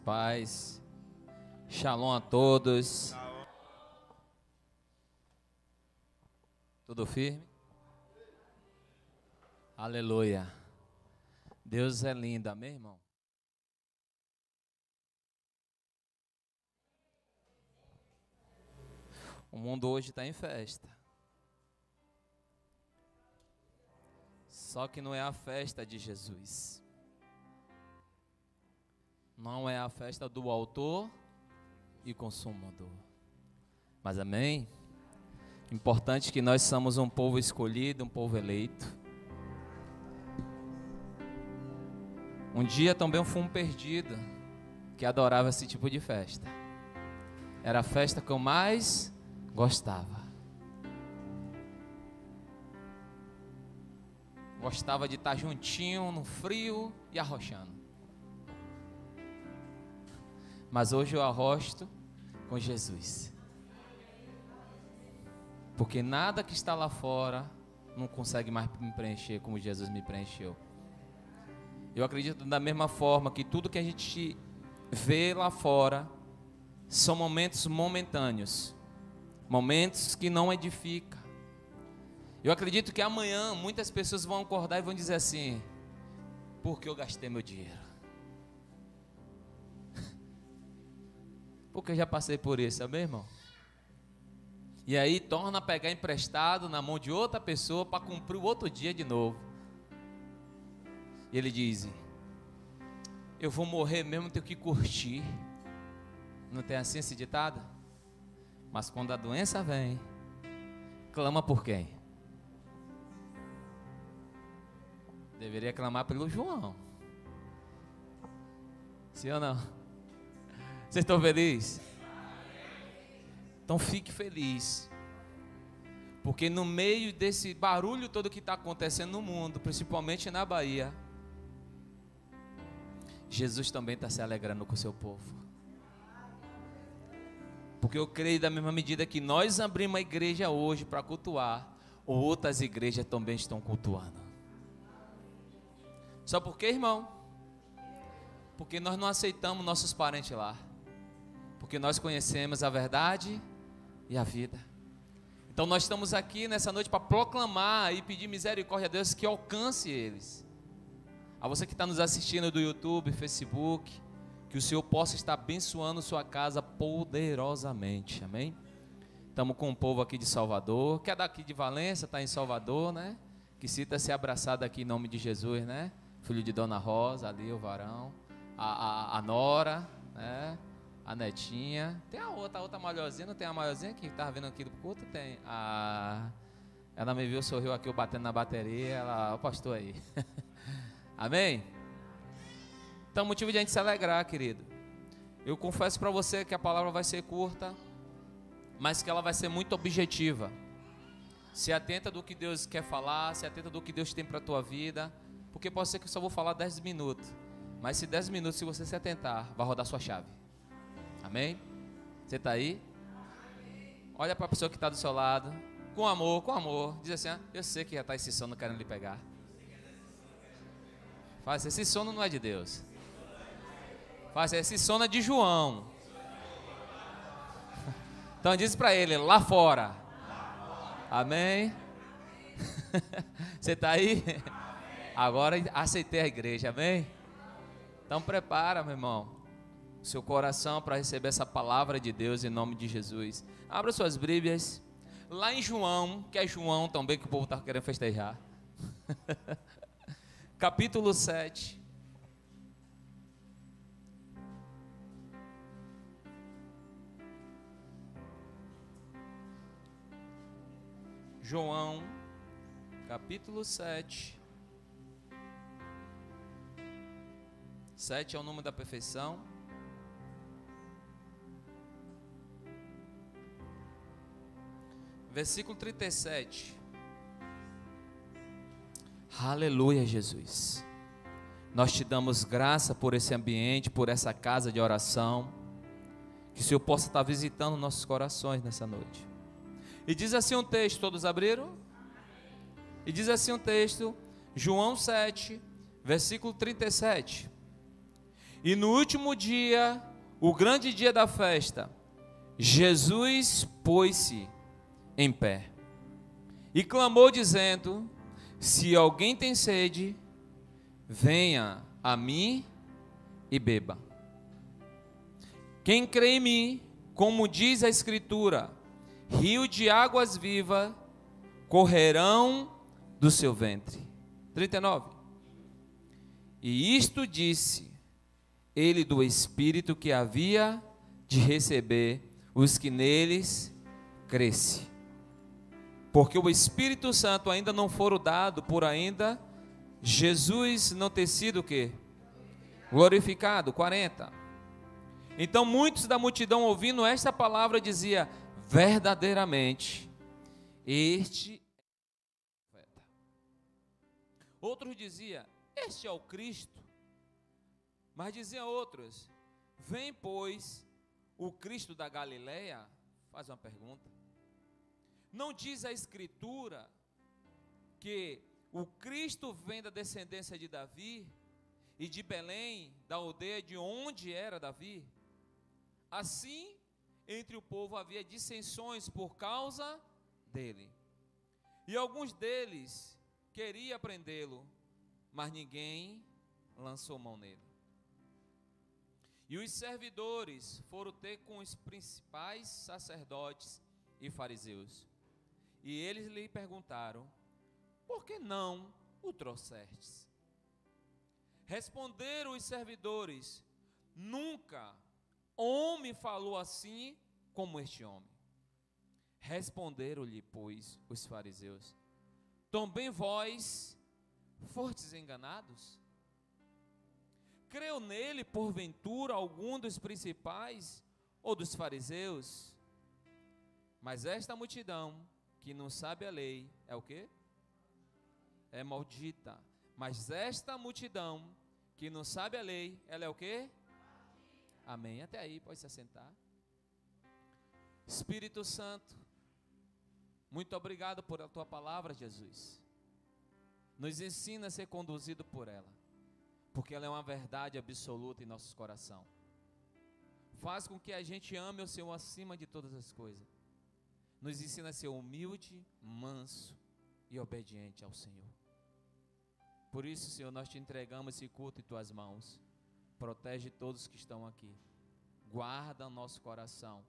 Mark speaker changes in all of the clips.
Speaker 1: paz. Shalom a todos. Tudo firme? Aleluia. Deus é lindo, amém, irmão? O mundo hoje está em festa. Só que não é a festa de Jesus. Não é a festa do autor e consumador. Mas amém? Importante que nós somos um povo escolhido, um povo eleito. Um dia também fui um perdido que adorava esse tipo de festa. Era a festa que eu mais gostava. Gostava de estar juntinho no frio e arrochando. Mas hoje eu arrosto com Jesus. Porque nada que está lá fora não consegue mais me preencher como Jesus me preencheu. Eu acredito da mesma forma que tudo que a gente vê lá fora são momentos momentâneos. Momentos que não edificam. Eu acredito que amanhã muitas pessoas vão acordar e vão dizer assim: por que eu gastei meu dinheiro? Porque eu já passei por isso, sabe, irmão? E aí torna a pegar emprestado na mão de outra pessoa para cumprir o outro dia de novo. E ele diz: eu vou morrer mesmo, tenho que curtir. Não tem assim esse ditado? Mas quando a doença vem, clama por quem? Deveria clamar pelo João. Sim ou não? Vocês estão felizes? Então fique feliz. Porque no meio desse barulho todo que está acontecendo no mundo, principalmente na Bahia, Jesus também está se alegrando com o seu povo. Porque eu creio da mesma medida que nós abrimos a igreja hoje para cultuar, outras igrejas também estão cultuando. Só por quê, irmão? Porque nós não aceitamos nossos parentes lá. Porque nós conhecemos a verdade e a vida. Então nós estamos aqui nessa noite para proclamar e pedir misericórdia a Deus que alcance eles. A você que está nos assistindo do YouTube, Facebook, que o Senhor possa estar abençoando sua casa poderosamente, amém? Estamos com um povo aqui de Salvador, que é daqui de Valença, está em Salvador, né? Que sinta-se abraçado aqui em nome de Jesus, né? Filho de Dona Rosa, ali o varão, a Nora, né? A netinha, tem a outra maiorzinha, não tem a maiorzinha que estava vindo aqui do culto? Tem. Ela me viu, sorriu aqui, eu batendo na bateria, ela, o pastor aí. Amém? Então, motivo de a gente se alegrar, querido. Eu confesso para você que a palavra vai ser curta, mas que ela vai ser muito objetiva. Se atenta do que Deus quer falar, se atenta do que Deus tem para a tua vida, porque pode ser que eu só vou falar 10 minutos, mas se 10 minutos, se você se atentar, vai rodar sua chave. Amém? Você está aí? Olha para a pessoa que está do seu lado, com amor, diz assim: eu sei que já está esse sono querendo lhe pegar. Faz, esse sono não é de Deus. Faz, esse sono é de João. Então diz para ele, lá fora. Amém? Você está aí? Agora aceitei a igreja, amém? Então prepara, meu irmão, seu coração para receber essa palavra de Deus em nome de Jesus. Abra suas Bíblias. Lá em João, que é João também, que o povo está querendo festejar. Capítulo 7. João, capítulo 7. 7 é o número da perfeição. Versículo 37. Aleluia, Jesus. Nós te damos graça por esse ambiente, por essa casa de oração. Que o Senhor possa estar visitando nossos corações nessa noite. E diz assim um texto, todos abriram? E diz assim um texto, João 7, versículo 37. E no último dia, o grande dia da festa, Jesus pôs-se em pé e clamou dizendo: se alguém tem sede, venha a mim e beba. Quem crê em mim, como diz a Escritura, rio de águas vivas correrão do seu ventre. 39. E isto disse ele do Espírito que havia de receber os que neles crescem. Porque o Espírito Santo ainda não fora dado por ainda Jesus não ter sido o quê? Glorificado. 40. Então muitos da multidão ouvindo esta palavra dizia: verdadeiramente este é o profeta. Outros dizia: este é o Cristo. Mas diziam outros: vem, pois, o Cristo da Galileia? Faz uma pergunta. Não diz a Escritura que o Cristo vem da descendência de Davi e de Belém, da aldeia de onde era Davi? Assim, entre o povo havia dissensões por causa dele. E alguns deles queriam prendê-lo, mas ninguém lançou mão nele. E os servidores foram ter com os principais sacerdotes e fariseus. E eles lhe perguntaram: por que não o trouxestes? Responderam os servidores: nunca homem falou assim como este homem. Responderam-lhe, pois, os fariseus: também vós fostes enganados? Creu nele, porventura, algum dos principais ou dos fariseus? Mas esta multidão, que não sabe a lei, é o quê? É maldita. Mas esta multidão, que não sabe a lei, ela é o quê? Amém. Até aí, pode se assentar. Espírito Santo, muito obrigado por a tua palavra, Jesus. Nos ensina a ser conduzido por ela, porque ela é uma verdade absoluta em nossos corações. Faz com que a gente ame o Senhor acima de todas as coisas. Nos ensina a ser humilde, manso e obediente ao Senhor. Por isso, Senhor, nós te entregamos esse culto em tuas mãos. Protege todos que estão aqui. Guarda o nosso coração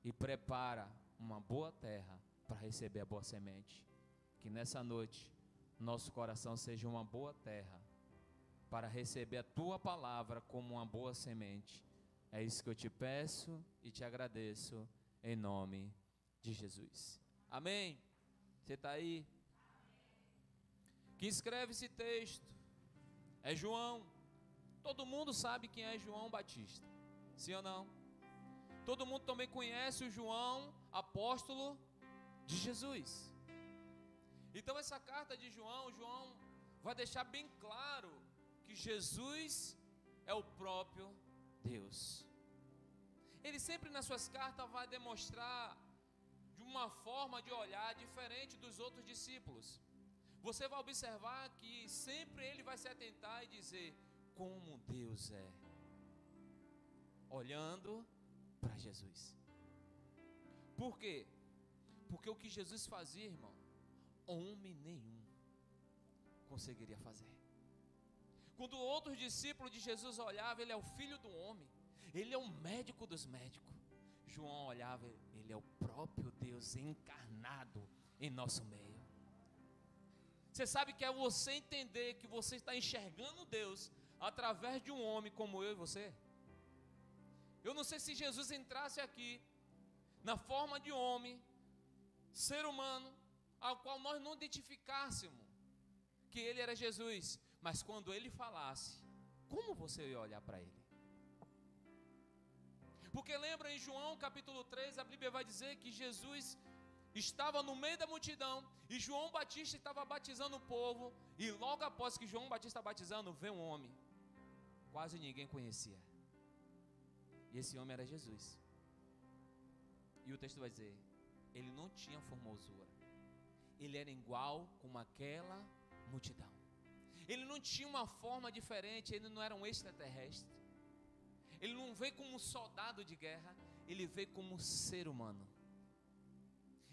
Speaker 1: e prepara uma boa terra para receber a boa semente. Que nessa noite nosso coração seja uma boa terra para receber a tua palavra como uma boa semente. É isso que eu te peço e te agradeço em nome de Jesus. Amém? Você está aí? Quem escreve esse texto é João. Todo mundo sabe quem é João Batista, sim ou não? Todo mundo também conhece o João, apóstolo de Jesus. Então essa carta de João vai deixar bem claro que Jesus é o próprio Deus. Ele sempre nas suas cartas vai demonstrar de uma forma de olhar diferente dos outros discípulos. Você vai observar que sempre ele vai se atentar e dizer como Deus é, olhando para Jesus. Por quê? Porque o que Jesus fazia, irmão, homem nenhum conseguiria fazer. Quando outros discípulos de Jesus olhavam, ele é o filho do homem, ele é o médico dos médicos. João olhava, ele é o próprio Deus encarnado em nosso meio. Você sabe que é você entender que você está enxergando Deus através de um homem como eu e você? Eu não sei se Jesus entrasse aqui na forma de homem, ser humano, ao qual nós não identificássemos que ele era Jesus, mas quando ele falasse, como você ia olhar para ele? Porque lembra em João capítulo 3, a Bíblia vai dizer que Jesus estava no meio da multidão e João Batista estava batizando o povo, e logo após que João Batista batizando, veio um homem, quase ninguém conhecia, e esse homem era Jesus. E o texto vai dizer, ele não tinha formosura, ele era igual com aquela multidão. Ele não tinha uma forma diferente, ele não era um extraterrestre. Ele não veio como um soldado de guerra, ele veio como um ser humano.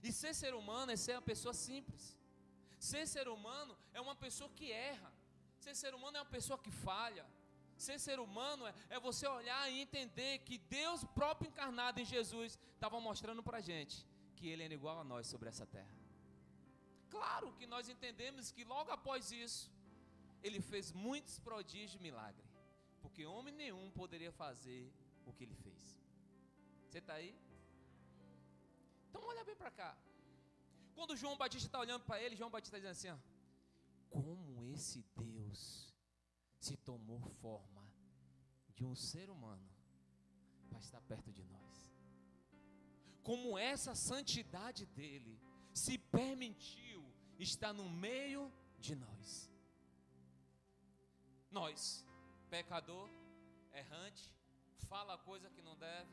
Speaker 1: E ser humano é ser uma pessoa simples. Ser humano é uma pessoa que erra. Ser humano é uma pessoa que falha. Ser humano é você olhar e entender que Deus próprio encarnado em Jesus estava mostrando para a gente que Ele era igual a nós sobre essa terra. Claro que nós entendemos que logo após isso, Ele fez muitos prodígios e milagres, porque homem nenhum poderia fazer o que Ele fez. Você está aí? Então olha bem para cá. Quando João Batista está olhando para ele, João Batista está dizendo assim, ó, como esse Deus se tomou forma de um ser humano para estar perto de nós. Como essa santidade dele se permitiu estar no meio de nós. Nós, pecador, errante, fala coisa que não deve,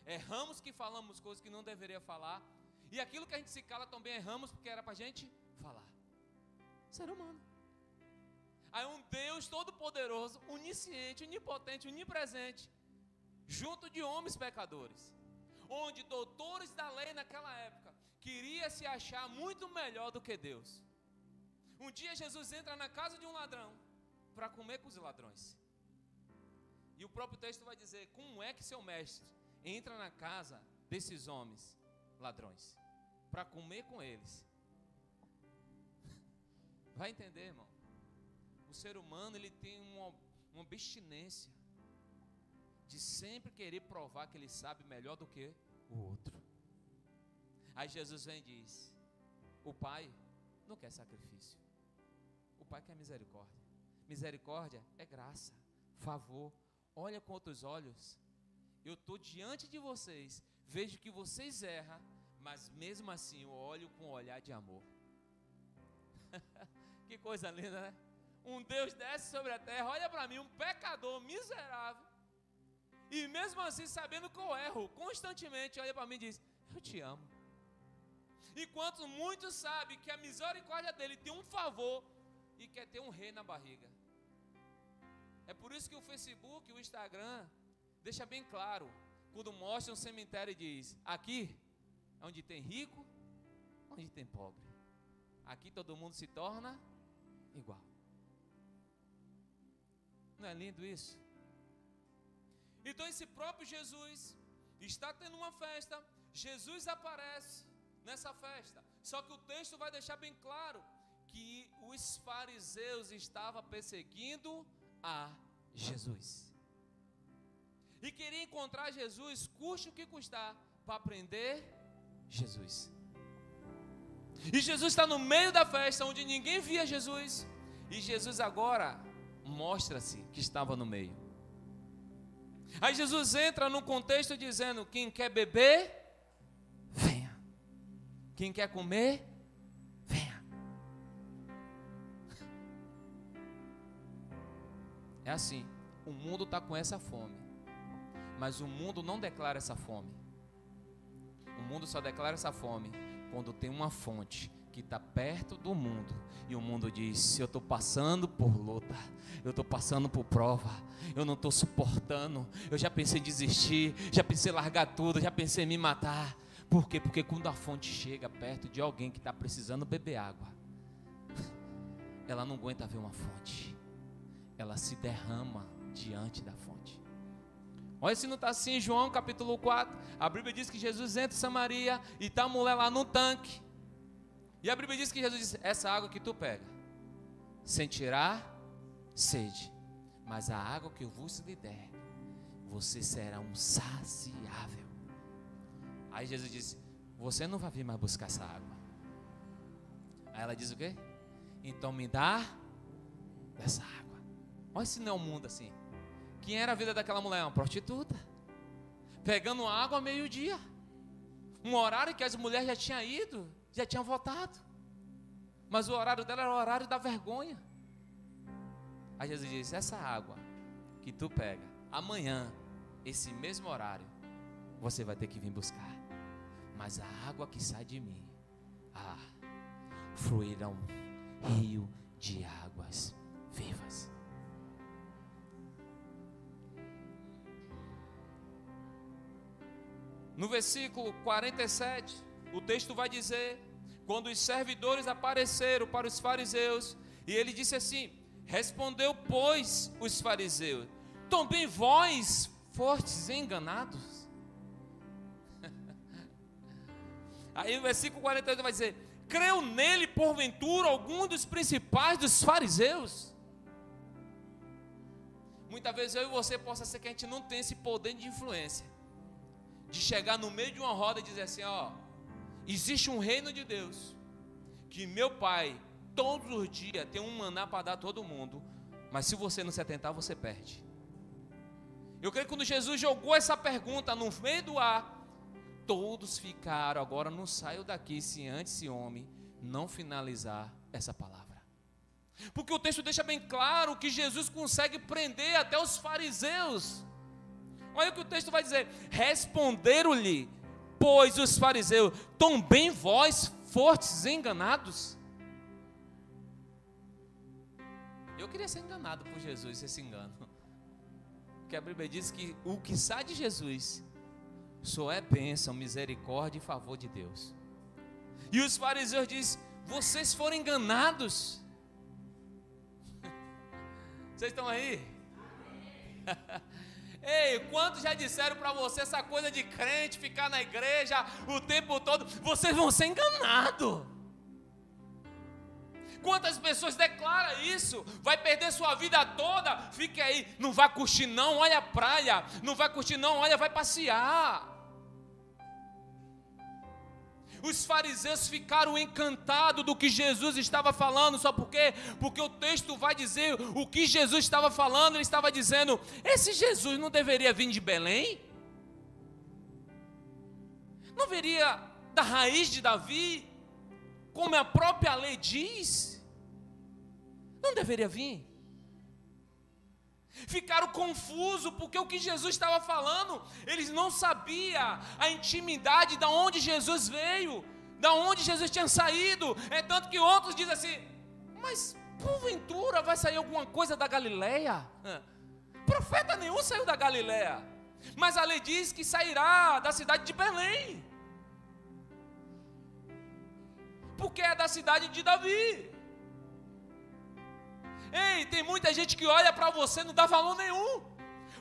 Speaker 1: erramos que falamos coisas que não deveria falar, e aquilo que a gente se cala também erramos porque era para a gente falar. Ser humano. Aí um Deus todo-poderoso, onisciente, onipotente, onipresente, junto de homens pecadores, onde doutores da lei naquela época queria se achar muito melhor do que Deus. Um dia Jesus entra na casa de um ladrão para comer com os ladrões. E o próprio texto vai dizer, como é que seu mestre entra na casa desses homens ladrões para comer com eles? Vai entender, irmão? O ser humano, ele tem uma abstinência de sempre querer provar que ele sabe melhor do que o outro. Aí Jesus vem e diz, o Pai não quer sacrifício, o Pai quer misericórdia. Misericórdia é graça, favor. Olha com outros olhos, eu estou diante de vocês, vejo que vocês erram, mas mesmo assim eu olho com um olhar de amor. Que coisa linda, né? Um Deus desce sobre a terra, olha para mim, um pecador miserável, e mesmo assim sabendo que eu erro constantemente, olha para mim e diz, eu te amo. Enquanto muitos sabem que a misericórdia dele tem um favor e quer ter um rei na barriga. É por isso que o Facebook, o Instagram deixa bem claro, quando mostra um cemitério e diz, aqui é onde tem rico, onde tem pobre, aqui todo mundo se torna igual. Não é lindo isso? Então esse próprio Jesus está tendo uma festa, Jesus aparece nessa festa, só que o texto vai deixar bem claro que os fariseus estavam perseguindo a Jesus e queriam encontrar Jesus, custe o que custar, para prender Jesus. E Jesus está no meio da festa, onde ninguém via Jesus, e Jesus agora mostra-se que estava no meio. Aí Jesus entra no contexto dizendo, quem quer beber, venha. Quem quer comer, venha. É assim, o mundo está com essa fome, mas o mundo não declara essa fome. O mundo só declara essa fome quando tem uma fonte que está perto do mundo, e o mundo diz, eu estou passando por luta, eu estou passando por prova, eu não estou suportando, eu já pensei em desistir, já pensei em largar tudo, já pensei em me matar. Por quê? Porque quando a fonte chega perto de alguém que está precisando beber água, ela não aguenta ver uma fonte, ela se derrama diante da fonte. Olha se não está assim em João capítulo 4, a Bíblia diz que Jesus entra em Samaria, e está a mulher lá no tanque, e a Bíblia diz que Jesus disse, essa água que tu pega, sentirá sede, mas a água que eu vos lhe der, você será um saciável. Aí Jesus disse, você não vai vir mais buscar essa água. Aí ela diz o quê? Então me dá dessa água. Olha se não é um mundo assim. Quem era a vida daquela mulher? Uma prostituta, pegando água ao meio-dia, um horário que as mulheres já tinham ido, já tinham votado, mas o horário dela era o horário da vergonha. Aí Jesus disse, essa água que tu pega, amanhã, esse mesmo horário, você vai ter que vir buscar, mas a água que sai de mim, fluirá um rio de águas vivas. No versículo 47, o texto vai dizer: quando os servidores apareceram para os fariseus, e ele disse assim: respondeu, pois, os fariseus: também vós fostes enganados? Aí no versículo 48 vai dizer: creu nele porventura algum dos principais dos fariseus? Muitas vezes eu e você possa ser que a gente não tem esse poder de influência, de chegar no meio de uma roda e dizer assim: ó, existe um reino de Deus, que meu pai todos os dias tem um maná para dar a todo mundo, mas se você não se atentar, você perde. Eu creio que quando Jesus jogou essa pergunta no meio do ar, todos ficaram: agora não saio daqui se antes esse homem não finalizar essa palavra. Porque o texto deixa bem claro que Jesus consegue prender até os fariseus. Olha o que o texto vai dizer: responderam-lhe, pois, os fariseus: também vós fostes enganados? Eu queria ser enganado por Jesus, esse engano. Porque a Bíblia diz que o que sai de Jesus só é bênção, misericórdia e favor de Deus. E os fariseus dizem: vocês foram enganados. Vocês estão aí? Ei, quantos já disseram para você essa coisa de crente, ficar na igreja o tempo todo? Vocês vão ser enganados. Quantas pessoas declaram isso? Vai perder sua vida toda. Fique aí, não vai curtir não, olha a praia. Não vai curtir não, olha, vai passear. Os fariseus ficaram encantados do que Jesus estava falando. Só por quê? Porque o texto vai dizer o que Jesus estava falando. Ele estava dizendo: esse Jesus não deveria vir de Belém? Não viria da raiz de Davi, como a própria lei diz? Não deveria vir. Ficaram confusos, porque o que Jesus estava falando, eles não sabiam a intimidade de onde Jesus veio, de onde Jesus tinha saído. É tanto que outros dizem assim: mas porventura vai sair alguma coisa da Galileia? Profeta nenhum saiu da Galileia, mas a lei diz que sairá da cidade de Belém, porque é da cidade de Davi. Ei, tem muita gente que olha para você e não dá valor nenhum,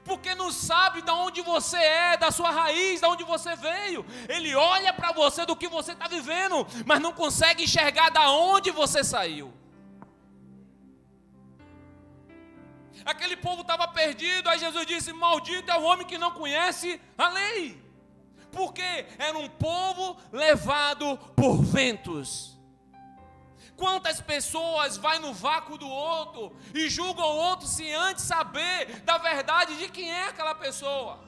Speaker 1: porque não sabe de onde você é, da sua raiz, de onde você veio. Ele olha para você do que você está vivendo, mas não consegue enxergar de onde você saiu. Aquele povo estava perdido, aí Jesus disse: maldito é o homem que não conhece a lei, porque era um povo levado por ventos. Quantas pessoas vai no vácuo do outro e julgam o outro sem antes saber da verdade de quem é aquela pessoa?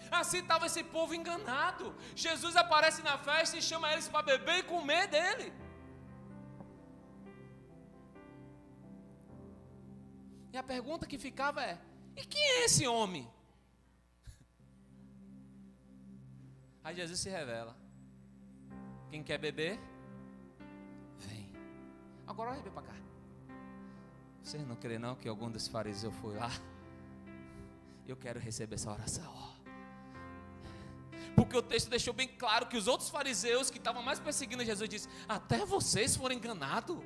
Speaker 1: Assim estava esse povo enganado. Jesus aparece na festa e chama eles para beber e comer dele. E a pergunta que ficava é: e quem é esse homem? Aí Jesus se revela: quem quer beber, vem. Agora olha bem para cá. Vocês não creem não que algum dos fariseus foi lá? Eu quero receber essa oração. Porque o texto deixou bem claro que os outros fariseus que estavam mais perseguindo Jesus disse: até vocês foram enganados.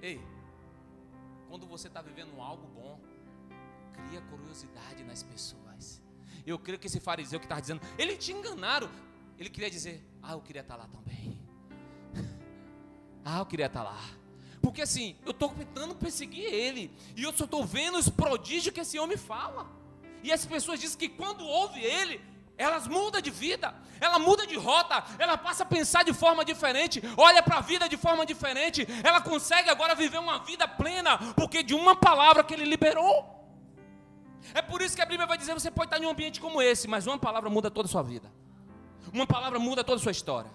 Speaker 1: Ei, quando você está vivendo algo bom, cria curiosidade nas pessoas. Eu creio que esse fariseu que estava dizendo: ele te enganaram, ele queria dizer: ah, eu queria estar lá também. Ah, eu queria estar lá. Porque assim, eu estou tentando perseguir ele, e eu só estou vendo os prodígios que esse homem fala. E as pessoas dizem que quando ouvem ele, elas mudam de vida, ela muda de rota, ela passa a pensar de forma diferente, olha para a vida de forma diferente, ela consegue agora viver uma vida plena, porque de uma palavra que ele liberou. É por isso que a Bíblia vai dizer: você pode estar em um ambiente como esse, mas uma palavra muda toda a sua vida. Uma palavra muda toda a sua história.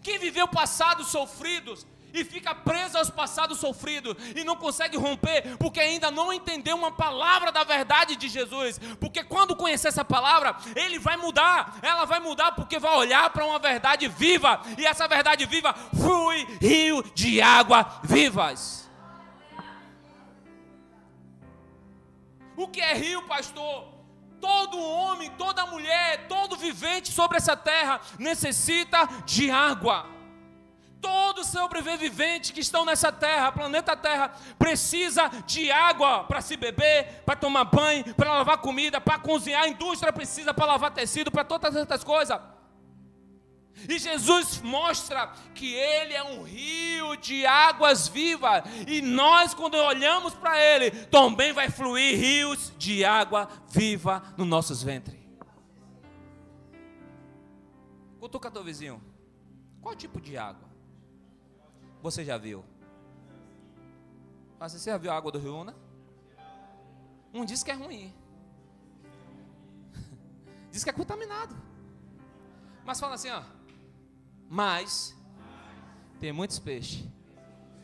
Speaker 1: Quem viveu passados sofridos e fica preso aos passados sofridos e não consegue romper, porque ainda não entendeu uma palavra da verdade de Jesus. Porque quando conhecer essa palavra, ele vai mudar, ela vai mudar, porque vai olhar para uma verdade viva, e essa verdade viva flui rio de água vivas. O que é rio, pastor? Todo homem, toda mulher, todo vivente sobre essa terra necessita de água. Todo sobrevivente que estão nessa terra, planeta Terra, precisa de água para se beber, para tomar banho, para lavar comida, para cozinhar. A indústria precisa para lavar tecido, para todas essas coisas. E Jesus mostra que Ele é um rio de águas vivas. E nós, quando olhamos para Ele, também vai fluir rios de água viva nos nossos ventres. Cutuca teu vizinho. Qual tipo de água você já viu? Mas você já viu a água do Rio Una? Diz que é ruim. Diz que é contaminado. Mas fala assim, ó. Mas tem muitos peixes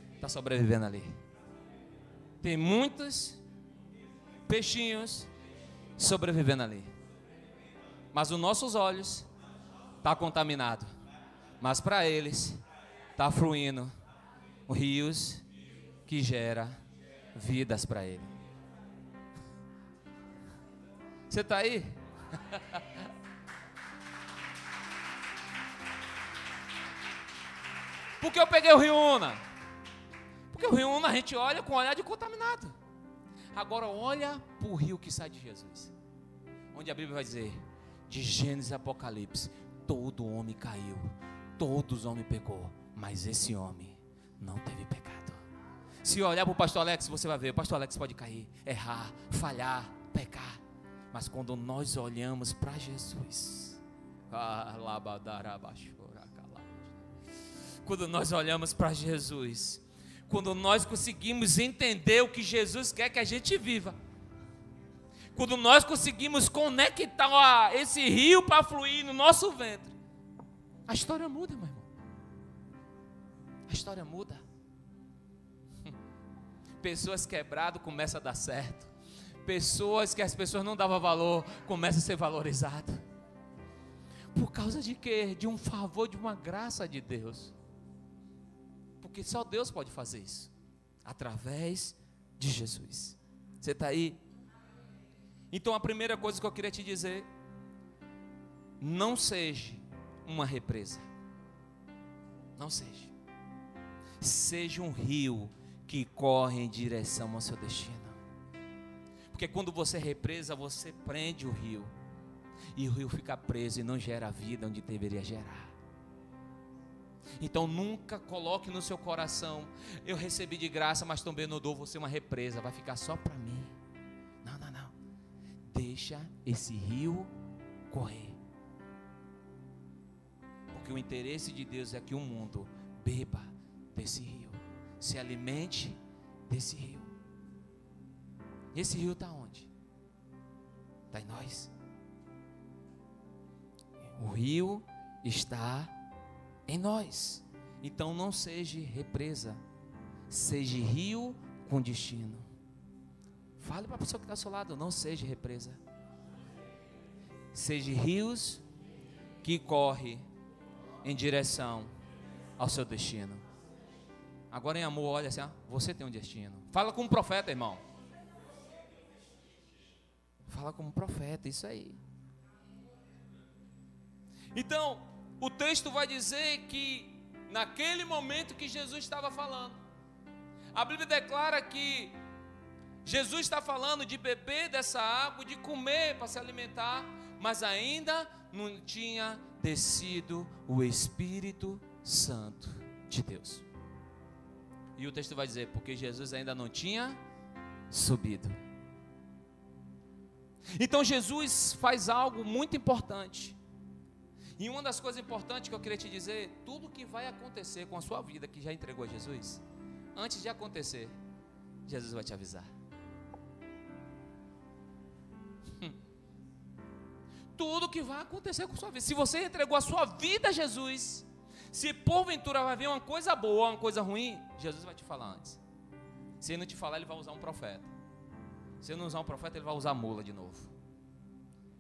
Speaker 1: que estão sobrevivendo ali. Tem muitos peixinhos sobrevivendo ali. Mas os nossos olhos estão contaminados. Mas para eles está fluindo rios que gera vidas para ele. Você está aí? Por que eu peguei o Rio Una? Porque o Rio Una a gente olha com um olhar de contaminado. Agora olha para o rio que sai de Jesus. Onde a Bíblia vai dizer, de Gênesis e Apocalipse, todo homem caiu, todos os homens pecou, mas esse homem não teve pecado. Se olhar para o pastor Alex, você vai ver, o pastor Alex pode cair, errar, falhar, pecar. Mas quando nós olhamos para Jesus, quando nós olhamos para Jesus, quando nós conseguimos entender o que Jesus quer que a gente viva, quando nós conseguimos conectar esse rio para fluir no nosso ventre, a história muda, meu irmão. A história muda. Pessoas quebradas começam a dar certo. Pessoas que as pessoas não davam valor começam a ser valorizadas. Por causa de quê? De um favor, de uma graça de Deus. Porque só Deus pode fazer isso. Através de Jesus. Você está aí? Então a primeira coisa que eu queria te dizer: não seja uma represa. Não seja. Seja um rio que corre em direção ao seu destino. Porque quando você represa, você prende o rio. E o rio fica preso e não gera a vida onde deveria gerar. Então nunca coloque no seu coração: eu recebi de graça, mas também não dou, vou ser uma represa, vai ficar só para mim. Não, não, não. Deixa esse rio correr. Porque o interesse de Deus é que o mundo beba desse rio, se alimente desse rio. E esse rio está onde? Está em nós. O rio está em nós. Então não seja represa, seja rio com destino. Fale para a pessoa que está ao seu lado: não seja represa, seja rios que correm em direção ao seu destino. Agora em amor, olha assim, ó, você tem um destino. Fala como profeta, irmão. Fala como profeta, isso aí. Então, o texto vai dizer que naquele momento que Jesus estava falando, a Bíblia declara que Jesus está falando de beber dessa água, de comer para se alimentar, mas ainda não tinha descido o Espírito Santo de Deus. E o texto vai dizer, porque Jesus ainda não tinha subido. Então Jesus faz algo muito importante. E uma das coisas importantes que eu queria te dizer: tudo que vai acontecer com a sua vida que já entregou a Jesus, antes de acontecer, Jesus vai te avisar. Tudo que vai acontecer com a sua vida, se você entregou a sua vida a Jesus, se porventura vai vir uma coisa boa, uma coisa ruim, Jesus vai te falar antes. Se ele não te falar, ele vai usar um profeta. Se ele não usar um profeta, ele vai usar a mula de novo.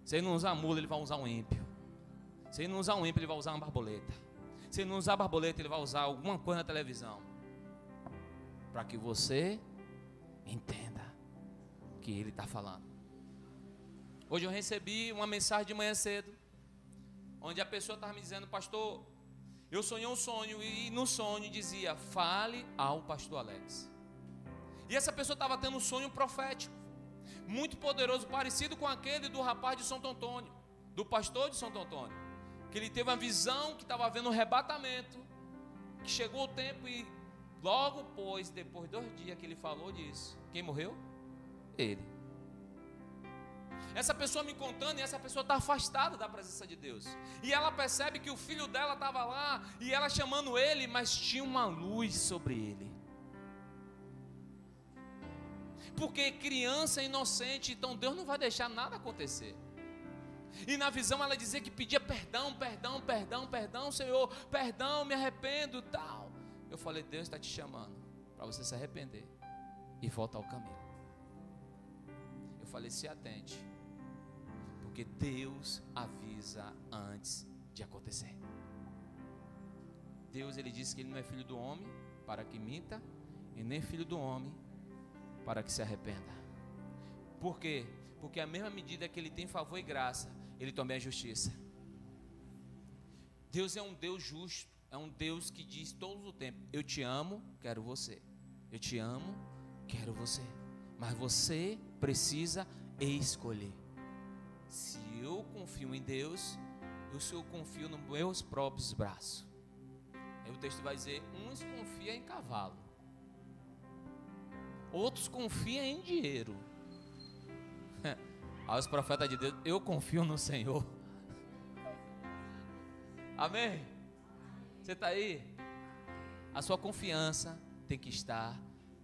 Speaker 1: Se ele não usar a mula, ele vai usar um ímpio. Se ele não usar um ímpio, ele vai usar uma borboleta. Se ele não usar a borboleta, ele vai usar alguma coisa na televisão, para que você entenda. que Ele está falando. Hoje eu recebi uma mensagem de manhã cedo, onde a pessoa estava me dizendo: pastor, eu sonhei um sonho, e no sonho dizia: fale ao pastor Alex. E essa pessoa estava tendo um sonho profético, muito poderoso, parecido com aquele do rapaz de Santo Antônio, do pastor de Santo Antônio, que ele teve uma visão que estava havendo um arrebatamento, que chegou o tempo e logo depois de 2 dias que ele falou disso, quem morreu? Ele. Essa pessoa me contando, e essa pessoa está afastada da presença de Deus, e ela percebe que o filho dela estava lá, e ela chamando ele, mas tinha uma luz sobre ele, porque criança é inocente, então Deus não vai deixar nada acontecer. E na visão ela dizia que pedia perdão, Senhor, perdão, me arrependo, tal. Eu falei: Deus está te chamando para você se arrepender e voltar ao caminho. Eu falei: se atente, porque Deus avisa antes de acontecer. Deus, Ele disse que Ele não é filho do homem para que minta, e nem filho do homem para que se arrependa. Por quê? Porque a mesma medida que Ele tem favor e graça, Ele também é justiça. Deus é um Deus justo, é um Deus que diz todo o tempo: eu te amo, quero você. Eu te amo, quero você. Mas você precisa escolher. Se eu confio em Deus, eu confio nos meus próprios braços. Aí o texto vai dizer: uns confiam em cavalo, outros confiam em dinheiro. Aos profetas de Deus: eu confio no Senhor. Amém? Você está aí? A sua confiança tem que estar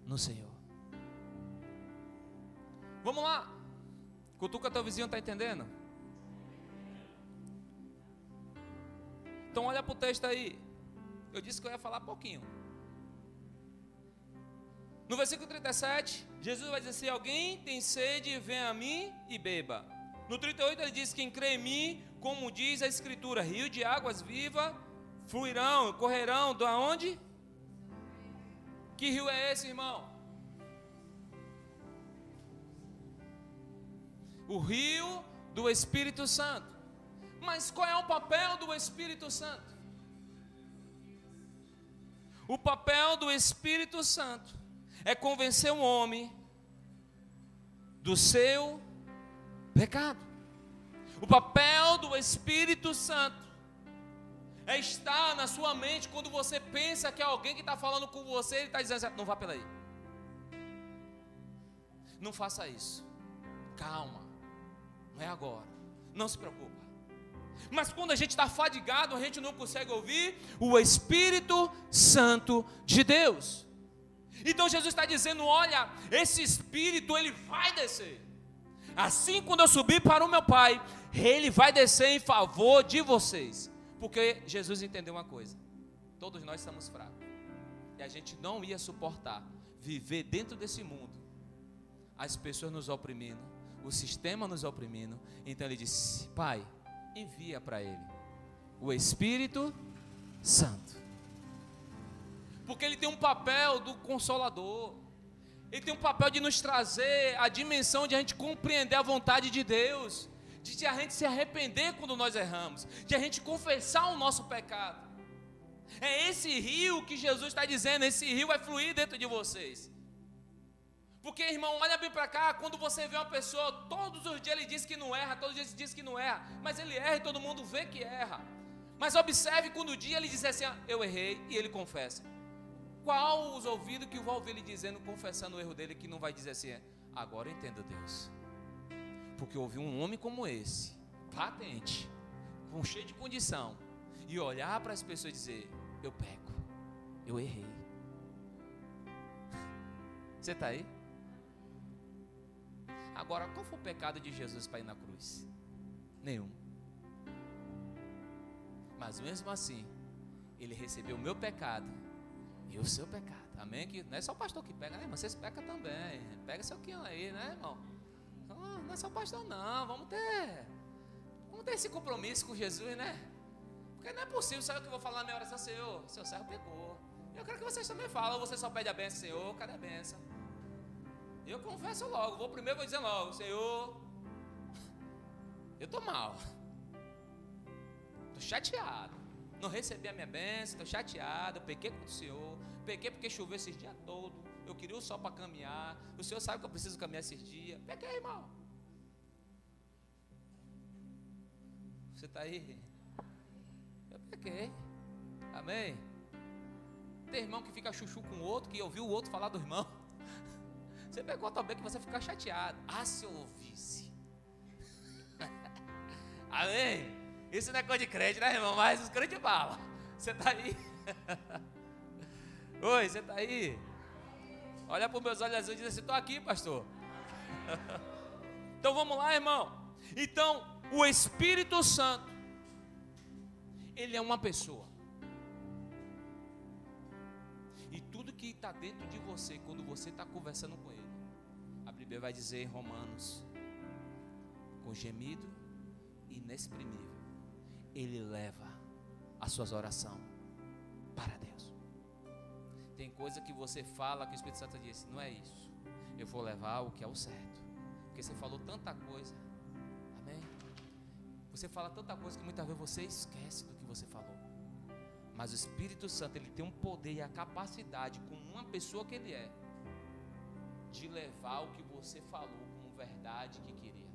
Speaker 1: no Senhor. Vamos lá. Cutuca teu vizinho, está entendendo? Então olha para o texto aí. Eu disse que eu ia falar pouquinho. No versículo 37, Jesus vai dizer assim: alguém tem sede, vem a mim e beba. No 38 ele diz: quem crê em mim, como diz a Escritura, rio de águas vivas fluirão, correrão, de onde? Que rio é esse, irmão? O rio do Espírito Santo. Mas qual é o papel do Espírito Santo? O papel do Espírito Santo é convencer um homem do seu pecado. O papel do Espírito Santo é estar na sua mente quando você pensa que alguém que está falando com você, ele está dizendo assim: não vá pela aí, não faça isso, calma, não é agora, não se preocupa. Mas quando a gente está fadigado, a gente não consegue ouvir o Espírito Santo de Deus. Então Jesus está dizendo: olha, esse Espírito, ele vai descer. Assim, quando eu subir para o meu Pai, ele vai descer em favor de vocês. Porque Jesus entendeu uma coisa: todos nós somos fracos, e a gente não ia suportar viver dentro desse mundo, as pessoas nos oprimindo, o sistema nos oprimindo. Então ele disse: Pai, envia para ele o Espírito Santo, porque ele tem um papel do Consolador, ele tem um papel de nos trazer a dimensão de a gente compreender a vontade de Deus, de a gente se arrepender quando nós erramos, de a gente confessar o nosso pecado. É esse rio que Jesus está dizendo: esse rio vai fluir dentro de vocês. Porque, irmão, olha bem para cá, quando você vê uma pessoa, todos os dias ele diz que não erra, todos os dias ele diz que não erra, mas ele erra e todo mundo vê que erra. Mas observe quando o dia ele diz assim: eu errei, e ele confessa. Qual os ouvidos que vão ouvir ele dizendo, confessando o erro dele, que não vai dizer assim: agora eu entendo Deus, porque eu ouvi um homem como esse, patente, com cheio de condição, e olhar para as pessoas e dizer: eu peco, eu errei. Você está aí? Agora, qual foi o pecado de Jesus para ir na cruz? Nenhum. Mas mesmo assim, ele recebeu o meu pecado e o seu pecado. Amém? Que não é só o pastor que pega, né? Mas vocês pecam também. Pega seu quinhão aí, né, irmão? Não é só o pastor, não. Vamos ter esse compromisso com Jesus, né? Porque não é possível, sabe o que eu vou falar na minha oração? Senhor, seu servo pecou. Eu quero que vocês também falem. Ou você só pede a bênção: Senhor, cadê a bênção? Eu confesso logo, vou dizer logo, Senhor, eu estou mal, estou chateado, não recebi a minha bênção, estou chateado, eu pequei contra o Senhor, pequei porque choveu esses dias todos, eu queria o sol para caminhar, o Senhor sabe que eu preciso caminhar esses dias, pequei, irmão. Você está aí? Eu pequei, amém? Tem irmão que fica chuchu com o outro, que ouviu o outro falar do irmão. Você pegou também que você fica chateado. Ah, se eu ouvisse. Amém? Isso não é coisa de crente, né, irmão? Mas os crentes falam. Você está aí? Oi, você está aí? Olha para os meus olhos azuis e diz assim: estou aqui, pastor. Então vamos lá, irmão. Então, o Espírito Santo, ele é uma pessoa. E tudo que está dentro de você, quando você está conversando com ele, a Bíblia vai dizer em Romanos, com gemido inexprimível, ele leva as suas orações para Deus. Tem coisa que você fala que o Espírito Santo diz: não é isso, eu vou levar o que é o certo, porque você falou tanta coisa, amém? Você fala tanta coisa que muitas vezes você esquece do que você falou. Mas o Espírito Santo, ele tem um poder e a capacidade, como uma pessoa que ele é, de levar o que você falou como verdade que queria.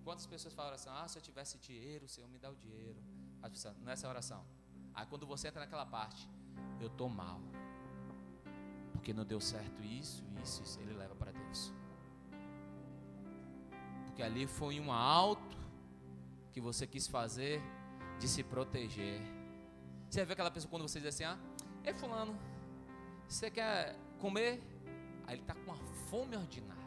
Speaker 1: Quantas pessoas falam assim: ah, se eu tivesse dinheiro, o Senhor me dá o dinheiro. As pessoas, não é essa oração. Aí quando você entra naquela parte, eu estou mal, porque não deu certo isso, ele leva para Deus. Porque ali foi um alto que você quis fazer de se proteger. Você vê aquela pessoa quando você diz assim: ah, ei fulano, você quer comer? Aí ele está com uma fome ordinária.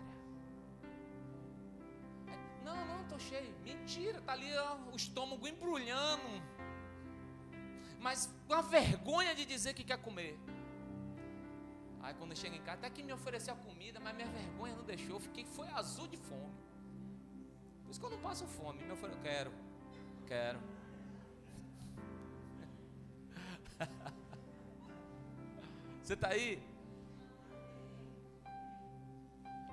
Speaker 1: Não, estou cheio. Mentira, está ali ó, o estômago embrulhando, mas com a vergonha de dizer que quer comer. Aí quando chega em casa, até que me ofereceu a comida, mas minha vergonha não deixou, foi azul de fome. Por isso que eu não passo fome, me ofereceu, quero. Você está aí?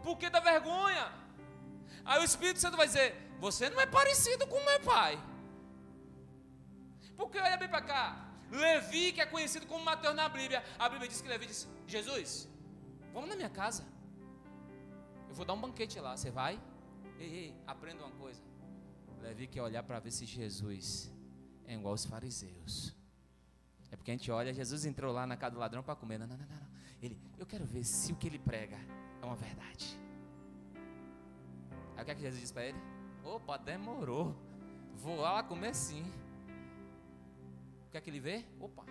Speaker 1: Por que da vergonha? Aí o Espírito Santo vai dizer: você não é parecido com meu pai. Porque olha bem para cá, Levi, que é conhecido como Mateus na Bíblia, a Bíblia diz que Levi disse: Jesus, vamos na minha casa, eu vou dar um banquete lá, você vai? Ei, aprenda uma coisa. Levi quer olhar para ver se Jesus é igual aos fariseus. É porque a gente olha, Jesus entrou lá na casa do ladrão para comer. Não. Eu quero ver se o que ele prega é uma verdade. Aí o que é que Jesus diz para ele? Opa, demorou, vou lá comer sim. O que é que ele vê? Opa,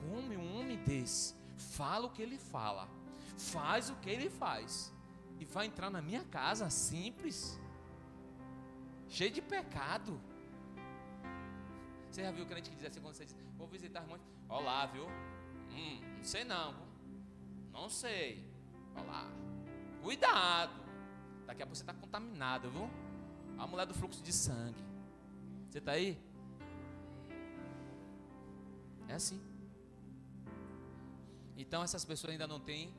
Speaker 1: come um homem desse, fala o que ele fala, faz o que ele faz, e vai entrar na minha casa simples, cheio de pecado. Você já viu o crente que diz assim, quando você diz: vou visitar irmãos, olá, viu? Não sei não sei, olá, cuidado, daqui a pouco você está contaminado, viu? A mulher do fluxo de sangue. Você está aí? É assim. Então essas pessoas ainda não têm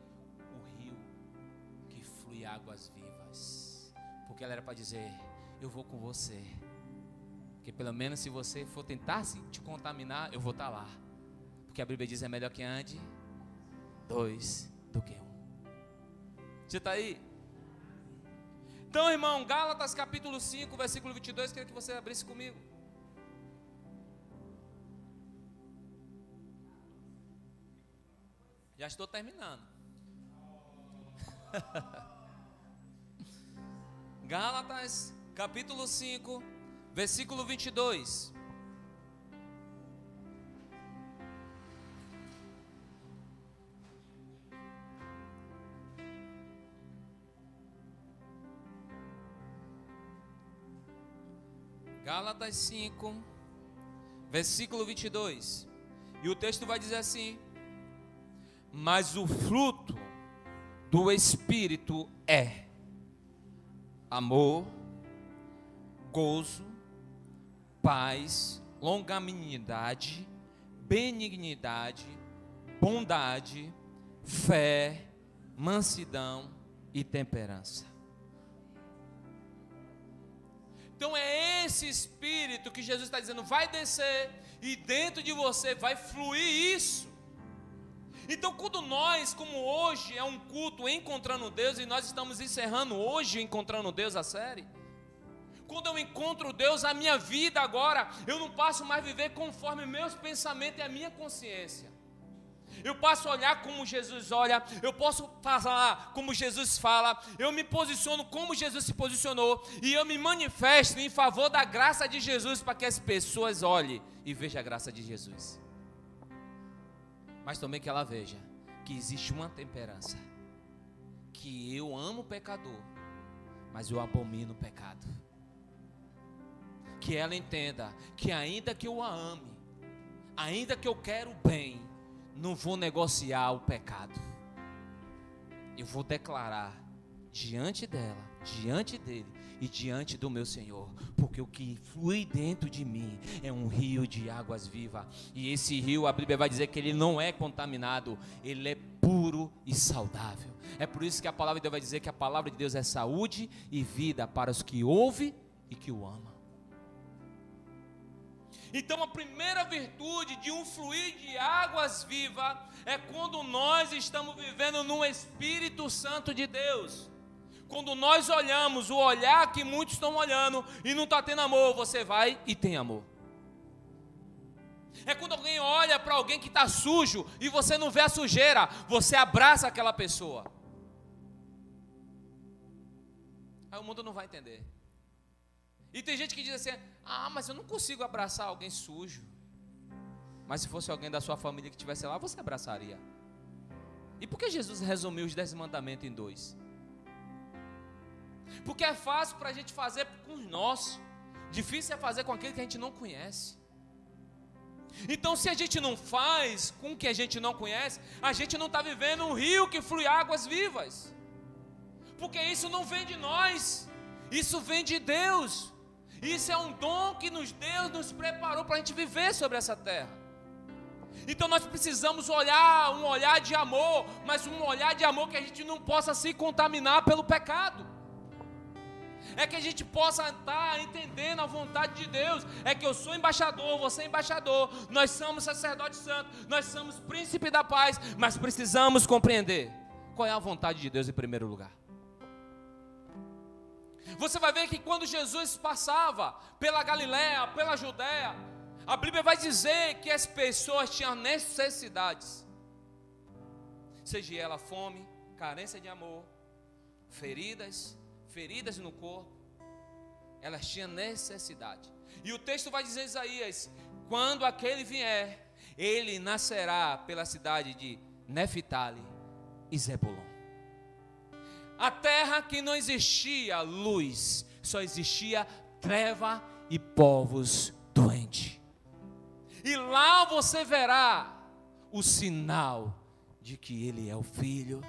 Speaker 1: o rio que flui águas vivas, porque ela era para dizer: eu vou com você, porque pelo menos se você for tentar te contaminar, eu vou estar lá, porque a Bíblia diz: é melhor que ande dois do que um. Você está aí? Então, irmão, Gálatas capítulo 5, versículo 22, queria que você abrisse comigo. Já estou terminando. Gálatas capítulo 5, versículo 22. Gálatas 5, versículo 22. E o texto vai dizer assim: mas o fruto do Espírito é amor, gozo, paz, longanimidade, benignidade, bondade, fé, mansidão e temperança. Então é esse espírito que Jesus está dizendo, vai descer, e dentro de você vai fluir isso. Então quando nós, como hoje é um culto Encontrando Deus, e nós estamos encerrando hoje Encontrando Deus, a série, quando eu encontro Deus, a minha vida agora, eu não passo mais a viver conforme meus pensamentos e a minha consciência. Eu passo a olhar como Jesus olha, eu posso falar como Jesus fala, eu me posiciono como Jesus se posicionou, e eu me manifesto em favor da graça de Jesus, para que as pessoas olhem e vejam a graça de Jesus. Mas também que ela veja que existe uma temperança, que eu amo o pecador, mas eu abomino o pecado. Que ela entenda que ainda que eu a ame, ainda que eu quero o bem, não vou negociar o pecado. Eu vou declarar diante dela, diante dele e diante do meu Senhor, porque o que flui dentro de mim é um rio de águas vivas. E esse rio, a Bíblia vai dizer que ele não é contaminado, ele é puro e saudável. É por isso que a palavra de Deus vai dizer que a palavra de Deus é saúde e vida para os que ouvem e que o amam. Então a primeira virtude de um fluir de águas vivas é quando nós estamos vivendo no Espírito Santo de Deus. Quando nós olhamos o olhar que muitos estão olhando e não está tendo amor, você vai e tem amor. É quando alguém olha para alguém que está sujo e você não vê a sujeira, você abraça aquela pessoa. Aí o mundo não vai entender. E tem gente que diz assim, mas eu não consigo abraçar alguém sujo. Mas se fosse alguém da sua família que estivesse lá, você abraçaria. E por que Jesus resumiu os 10 mandamentos em 2? Porque é fácil para a gente fazer com os nossos, difícil é fazer com aquele que a gente não conhece. Então se a gente não faz com o que a gente não conhece, a gente não está vivendo um rio que flui águas vivas. Porque isso não vem de nós, isso vem de Deus. Isso é um dom que Deus nos preparou para a gente viver sobre essa terra. Então nós precisamos olhar, um olhar de amor, mas um olhar de amor que a gente não possa se contaminar pelo pecado. É que a gente possa estar entendendo a vontade de Deus. É que eu sou embaixador, você é embaixador, nós somos sacerdote santo, nós somos príncipe da paz, mas precisamos compreender qual é a vontade de Deus em primeiro lugar. Você vai ver que quando Jesus passava pela Galiléia, pela Judéia, a Bíblia vai dizer que as pessoas tinham necessidades. Seja ela fome, carência de amor, feridas no corpo, elas tinham necessidade. E o texto vai dizer, Isaías, quando aquele vier, ele nascerá pela cidade de Neftali e Zebulon. A terra que não existia luz, só existia treva e povos doentes. E lá você verá o sinal de que ele é o Filho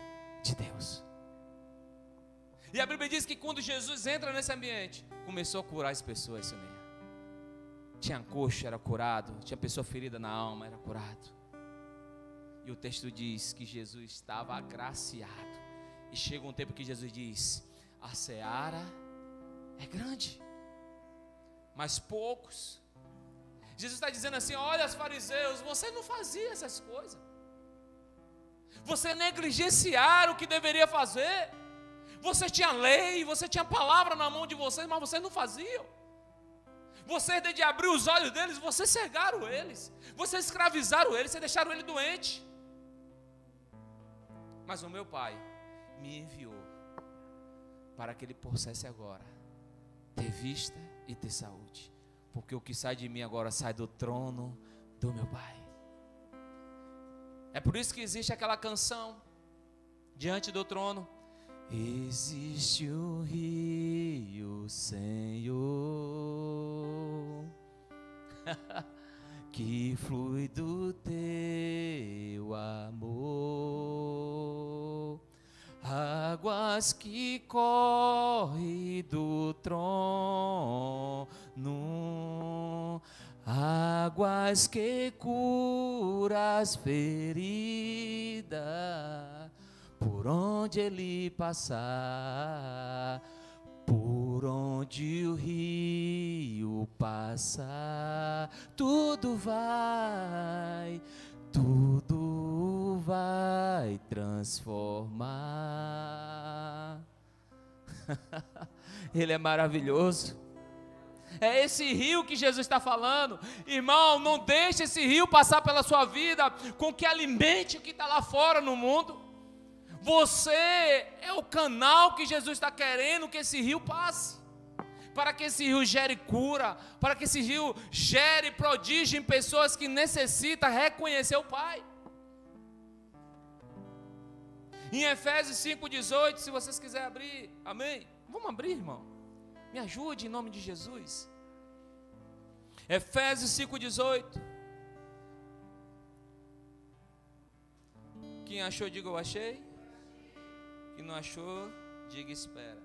Speaker 1: de Deus. E a Bíblia diz que quando Jesus entra nesse ambiente, começou a curar as pessoas, Sonia. Tinha coxo, era curado. Tinha pessoa ferida na alma, era curado. E o texto diz que Jesus estava agraciado. E chega um tempo que Jesus diz, a seara é grande, mas poucos. Jesus está dizendo assim, olha os fariseus, você não fazia essas coisas. Você negligenciaram o que deveria fazer. Você tinha lei, você tinha palavra na mão de vocês, mas vocês não faziam. Vocês, desde abrir os olhos deles, vocês cegaram eles. Vocês escravizaram eles, vocês deixaram ele doente. Mas o meu Pai me enviou para que ele possesse agora ter vista e ter saúde. Porque o que sai de mim agora sai do trono do meu Pai. É por isso que existe aquela canção, diante do trono. Existe um rio, Senhor, que flui do teu amor, águas que correm do trono, águas que curam as feridas, por onde ele passar, por onde o rio passar, tudo vai transformar. Ele é maravilhoso. É esse rio que Jesus está falando. Irmão, não deixe esse rio passar pela sua vida com que alimente o que está lá fora no mundo. Você é o canal que Jesus está querendo que esse rio passe, para que esse rio gere cura, para que esse rio gere prodígio em pessoas que necessitam reconhecer o Pai. Em Efésios 5,18, se vocês quiserem abrir, amém? Vamos abrir, irmão. Me ajude em nome de Jesus. Efésios 5,18. Quem achou, diga eu achei. Quem não achou, diga espera.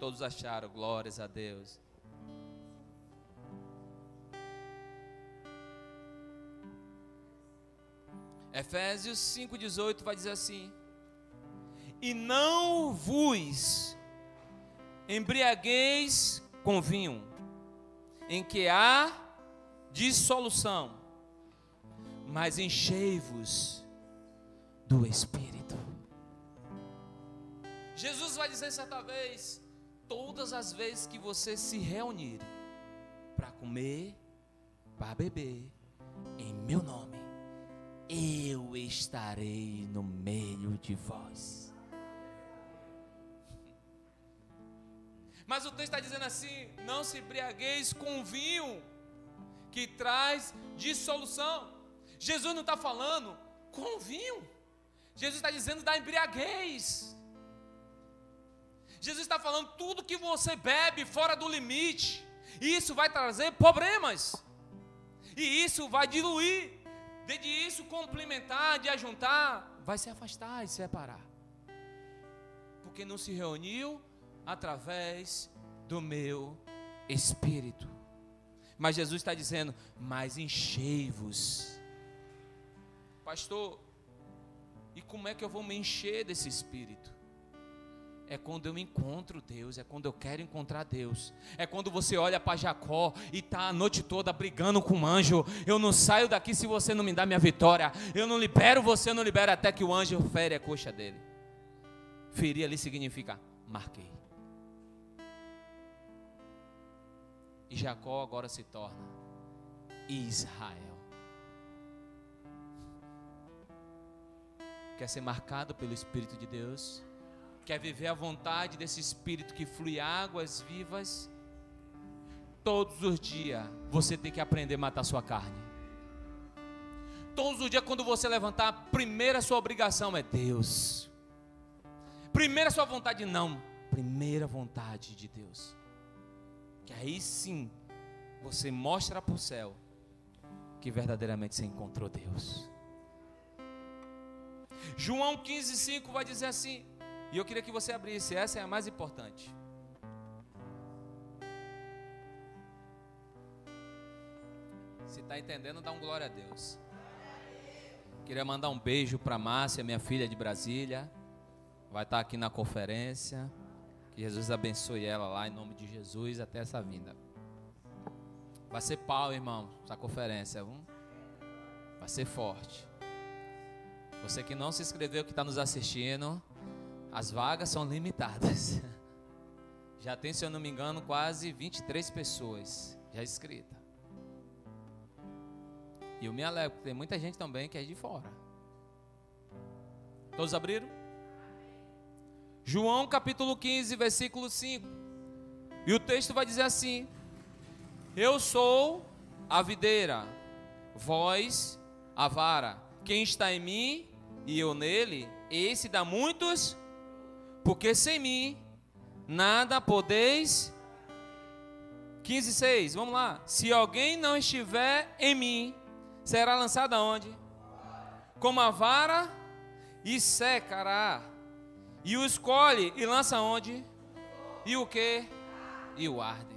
Speaker 1: Todos acharam, glórias a Deus. Efésios 5,18 vai dizer assim: e não vos embriagueis com vinho, em que há dissolução, mas enchei-vos do Espírito. Jesus vai dizer certa vez: todas as vezes que você se reunir para comer, para beber, em meu nome, eu estarei no meio de vós. Mas o texto está dizendo assim: não se embriagueis com vinho, que traz dissolução. Jesus não está falando com vinho, Jesus está dizendo da embriaguez. Jesus está falando tudo que você bebe fora do limite, isso vai trazer problemas, e isso vai diluir. De isso complementar, de ajuntar, vai se afastar e se separar, porque não se reuniu através do meu Espírito. Mas Jesus está dizendo: mas enchei-vos. Pastor, e como é que eu vou me encher desse Espírito? É quando eu encontro Deus, é quando eu quero encontrar Deus. É quando você olha para Jacó e está a noite toda brigando com o anjo. Eu não saio daqui se você não me dá minha vitória. Eu não libero você, eu não libero até que o anjo fere a coxa dele. Ferir ali significa marquei. E Jacó agora se torna Israel. Quer ser marcado pelo Espírito de Deus? Quer viver a vontade desse Espírito que flui águas vivas? Todos os dias você tem que aprender a matar sua carne. Todos os dias, quando você levantar, a primeira sua obrigação é Deus. Primeira sua vontade não, primeira vontade de Deus. Que aí sim você mostra para o céu que verdadeiramente você encontrou Deus. João 15,5 vai dizer assim, e eu queria que você abrisse, essa é a mais importante. Se está entendendo, dá um glória a Deus. Queria mandar um beijo para Márcia, minha filha de Brasília. Vai estar aqui na conferência. Que Jesus abençoe ela lá, em nome de Jesus, até essa vinda. Vai ser pau, irmão, essa conferência, viu? Vai ser forte. Você que não se inscreveu, que está nos assistindo, as vagas são limitadas. Já tem, se eu não me engano, quase 23 pessoas já inscritas. E eu me alegro, tem muita gente também que é de fora. Todos abriram? João capítulo 15, versículo 5. E o texto vai dizer assim: eu sou a videira, vós a vara. Quem está em mim e eu nele, esse dá muitos, porque sem mim nada podeis. 15:6, vamos lá. Se alguém não estiver em mim, será lançado aonde? Como a vara, e secará. E o escolhe e lança onde? E o que? E o arde.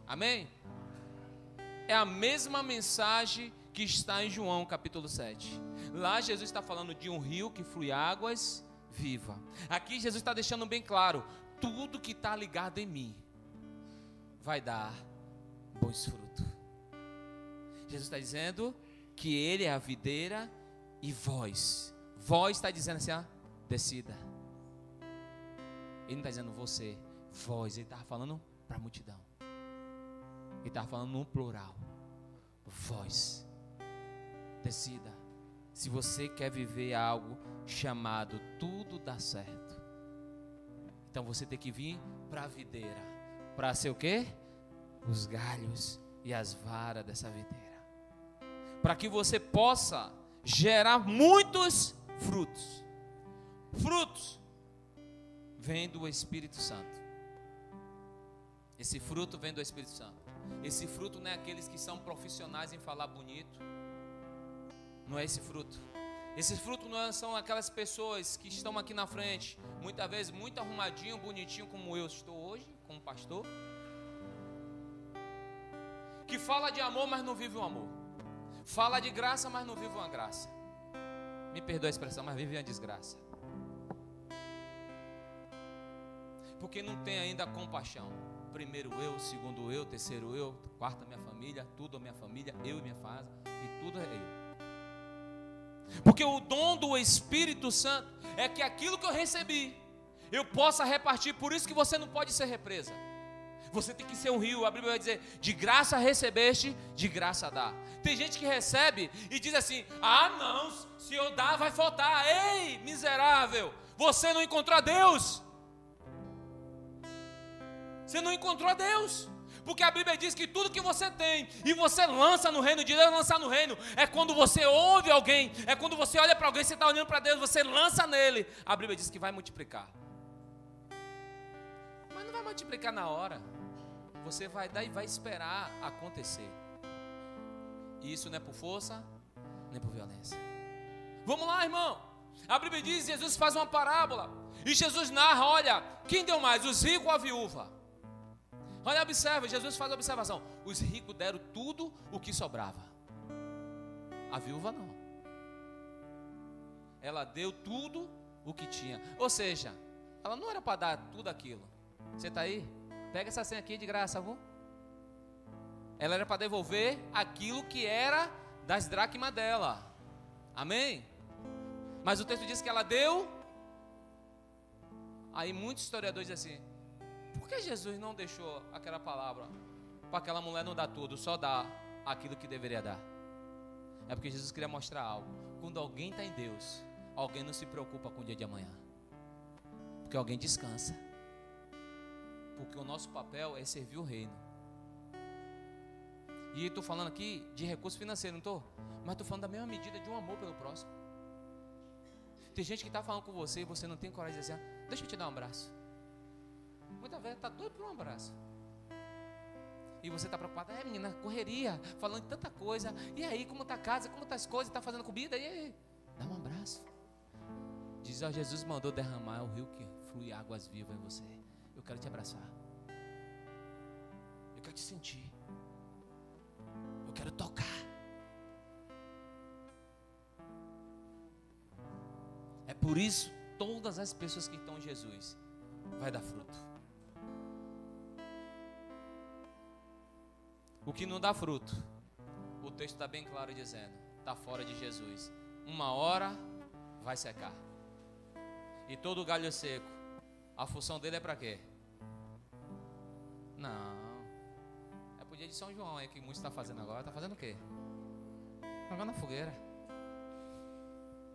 Speaker 1: Amém? É a mesma mensagem que está em João capítulo 7. Lá Jesus está falando de um rio que flui águas vivas. Aqui Jesus está deixando bem claro: tudo que está ligado em mim vai dar bons frutos. Jesus está dizendo que Ele é a videira e vós está dizendo assim, decida. Ele não está dizendo você, vós. Ele estava falando para a multidão. Ele estava falando no plural. Vós, decida. Se você quer viver algo chamado tudo dá certo, então você tem que vir para a videira. Para ser o quê? Os galhos e as varas dessa videira. Para que você possa gerar muitos frutos. Frutos vem do Espírito Santo. Esse fruto vem do Espírito Santo. Esse fruto não é aqueles que são profissionais em falar bonito. Não é esse fruto. Esse fruto não são aquelas pessoas que estão aqui na frente, muitas vezes muito arrumadinho, bonitinho, como eu estou hoje, como pastor, que fala de amor, mas não vive o amor. Fala de graça, mas não vive uma graça. Me perdoa a expressão, mas vive uma desgraça. Porque não tem ainda compaixão. Primeiro eu, segundo eu, terceiro eu, quarta minha família, tudo a minha família, eu e minha casa, e tudo é eu. Porque o dom do Espírito Santo é que aquilo que eu recebi, eu possa repartir. Por isso que você não pode ser represa. Você tem que ser um rio. A Bíblia vai dizer: de graça recebeste, de graça dá. Tem gente que recebe e diz assim: ah não, se eu dar vai faltar. Ei, miserável, você não encontrou a Deus. Você não encontrou a Deus. Porque a Bíblia diz que tudo que você tem e você lança no reino de Deus, lançar no reino é quando você ouve alguém, é quando você olha para alguém, você está olhando para Deus, você lança nele. A Bíblia diz que vai multiplicar. Mas não vai multiplicar na hora. Você vai dar e vai esperar acontecer. E isso não é por força, nem por violência. Vamos lá, irmão. A Bíblia diz, Jesus faz uma parábola. E Jesus narra, olha, quem deu mais, os ricos ou a viúva? Olha, observa, Jesus faz a observação. Os ricos deram tudo o que sobrava. A viúva não. Ela deu tudo o que tinha. Ou seja, ela não era para dar tudo aquilo. Você está aí? Pega essa senha aqui de graça, viu? Ela era para devolver aquilo que era das dracmas dela. Amém? Mas o texto diz que ela deu. Aí muitos historiadores dizem assim: por que Jesus não deixou aquela palavra para aquela mulher não dar tudo, só dar aquilo que deveria dar? É porque Jesus queria mostrar algo. Quando alguém está em Deus, alguém não se preocupa com o dia de amanhã, porque alguém descansa. Porque o nosso papel é servir o reino. E estou falando aqui de recurso financeiro, não estou? Mas estou falando da mesma medida de um amor pelo próximo. Tem gente que está falando com você e você não tem coragem de dizer: deixa eu te dar um abraço. Muitas vezes está doido por um abraço. E você está preocupado: menina, correria, falando de tanta coisa. E aí, como está a casa, como está as coisas, está fazendo comida? E aí, dá um abraço. Diz: Jesus mandou derramar o rio que flui águas vivas em você. Eu quero te abraçar. Eu quero te sentir. Eu quero tocar. É por isso, todas as pessoas que estão em Jesus vai dar fruto. O que não dá fruto, o texto está bem claro dizendo, está fora de Jesus. Uma hora vai secar. E todo galho seco, a função dele é para quê? Não. É pro dia de São João aí que muitos estão fazendo agora. Está fazendo o quê? Jogando na fogueira.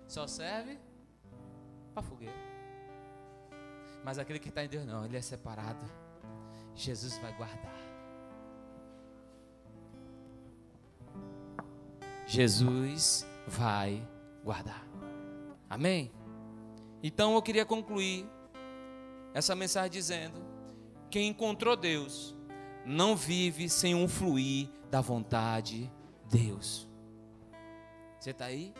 Speaker 1: Só serve para fogueira. Mas aquele que está em Deus não, ele é separado. Jesus vai guardar. Jesus vai guardar. Amém? Então eu queria concluir essa mensagem dizendo: quem encontrou Deus não vive sem um fluir da vontade de Deus. Você está aí?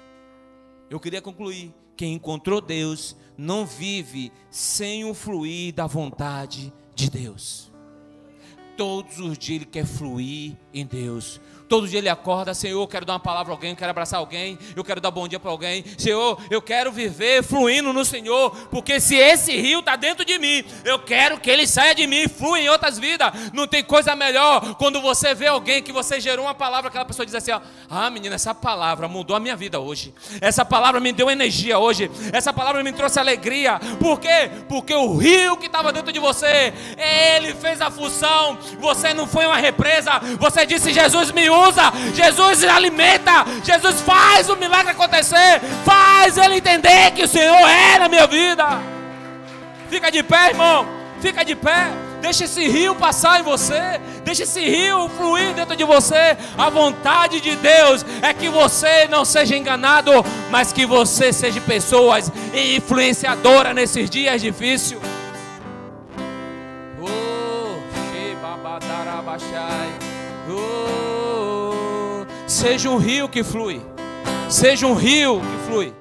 Speaker 1: Eu queria concluir: quem encontrou Deus não vive sem o fluir da vontade de Deus. Todos os dias ele quer fluir em Deus. Todo dia ele acorda: Senhor, eu quero dar uma palavra a alguém, eu quero abraçar alguém, eu quero dar bom dia para alguém. Senhor, eu quero viver fluindo no Senhor, porque se esse rio está dentro de mim, eu quero que ele saia de mim e flua em outras vidas. Não tem coisa melhor quando você vê alguém que você gerou uma palavra, aquela pessoa diz assim: ó, ah, menina, essa palavra mudou a minha vida hoje, essa palavra me deu energia hoje, essa palavra me trouxe alegria. Por quê? Porque o rio que estava dentro de você, ele fez a função. Você não foi uma represa, você disse: Jesus me usa, Jesus alimenta, Jesus faz o milagre acontecer, faz ele entender que o Senhor é na minha vida. Fica de pé, irmão, fica de pé. Deixa esse rio passar em você, deixa esse rio fluir dentro de você. A vontade de Deus é que você não seja enganado, mas que você seja pessoas influenciadoras nesses dias difíceis. Seja um rio que flui, seja um rio que flui.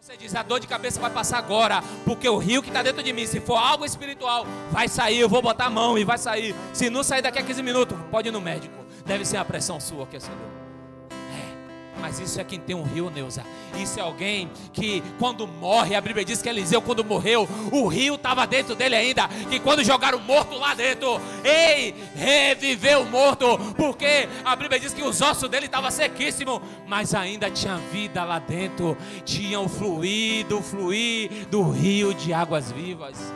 Speaker 1: Você diz: a dor de cabeça vai passar agora, porque o rio que está dentro de mim, se for algo espiritual, vai sair. Eu vou botar a mão e vai sair. Se não sair daqui a 15 minutos, pode ir no médico. Deve ser a pressão sua que acendeu. Mas isso é quem tem um rio, Neuza. Isso é alguém que quando morre, a Bíblia diz que Eliseu, quando morreu, o rio estava dentro dele ainda. Que quando jogaram o morto lá dentro, reviveu o morto. Porque a Bíblia diz que os ossos dele estavam sequíssimos, mas ainda tinha vida lá dentro. Tinha o fluir do rio de águas vivas.